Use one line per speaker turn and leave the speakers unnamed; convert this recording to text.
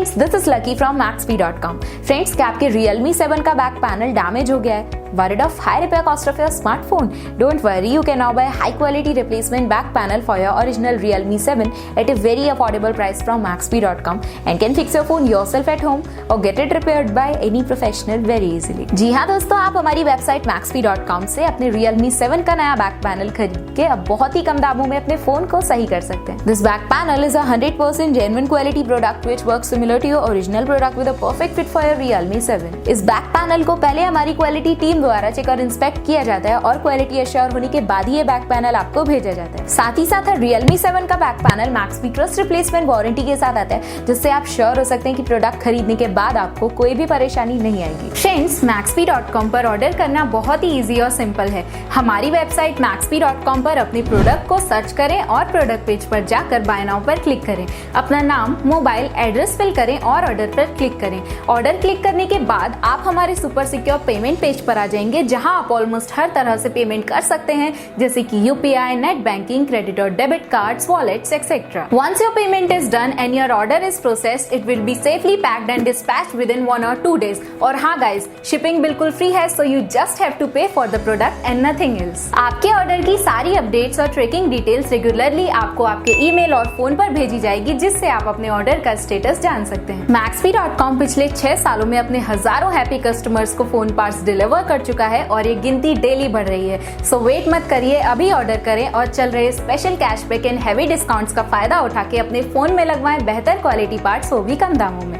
Friends, this is lucky from Maxbhi.com। Friends, क्या आपके Realme 7 का बैक पैनल डैमेज हो गया है? Worried of high repair cost of your smartphone? Don't worry, you can now buy high quality replacement back panel for your original Realme 7 at a very affordable price from Maxbhi.com and can fix your phone yourself at home or get it repaired by any professional very easily। जी हाँ दोस्तों, आप हमारी website Maxbhi.com से अपने Realme 7 का नया back panel खरीद के अब बहुत ही कम दामों में अपने फोन को सही कर सकते हैं। This back panel is a 100% genuine quality product which works similar to your original product with a perfect fit for your Realme 7। इस बैक पैनल को पहले हमारी क्वालिटी टीम द्वारा चेक और इंस्पेक्ट किया जाता है और क्वालिटी एश्योर होने के बाद ही ये बैक पैनल आपको भेजा जाता है। साथ ही साथ Realme 7 का back panel Maxbhi trust replacement warranty के साथ आता है, जिससे आप श्योर हो सकते हैं कि प्रोडक्ट खरीदने के बाद आपको कोई भी परेशानी नहीं आएगी। फ्रेंड्स, Maxbhi.com पर ऑर्डर करना बहुत ही इजी और सिंपल है। हमारी वेबसाइट Maxbhi.com पर अपने प्रोडक्ट को सर्च करें और प्रोडक्ट पेज पर जाकर बाय नाउ पर क्लिक करें। अपना नाम, मोबाइल, एड्रेस फिल करें और ऑर्डर पर क्लिक करें। ऑर्डर क्लिक करने के बाद आप हमारे सुपर सिक्योर पेमेंट पेज पर आ जाएंगे, जहां आप ऑलमोस्ट हर तरह से पेमेंट कर सकते हैं, जैसे कि यूपीआई, नेट बैंकिंग, क्रेडिट और debit cards, wallets etcetera. Once your payment is done and your order is processed, it will be safely packed and dispatched within 1 or 2 days। और हाँ गाइज, शिपिंग बिल्कुल free है, so you just have to pay for the product and nothing else. आपके order की सारी updates और tracking details regularly आपको आपके ईमेल और फोन पर भेजी जाएगी, जिससे आप अपने ऑर्डर का स्टेटस जान सकते हैं। Maxbhi.com पिछले 6 सालों में अपने हजारों हैप्पी कस्टमर्स को फोन पार्ट्स डिलीवर कर चुका है और ये गिनती डेली बढ़ रही है। सो वेट मत करिए, अभी ऑर्डर करें और चल रहे special cashback and heavy discounts का फायदा उठा के अपने फोन में लगवाएं बेहतर क्वालिटी पार्ट्स, वो भी कम दामों में।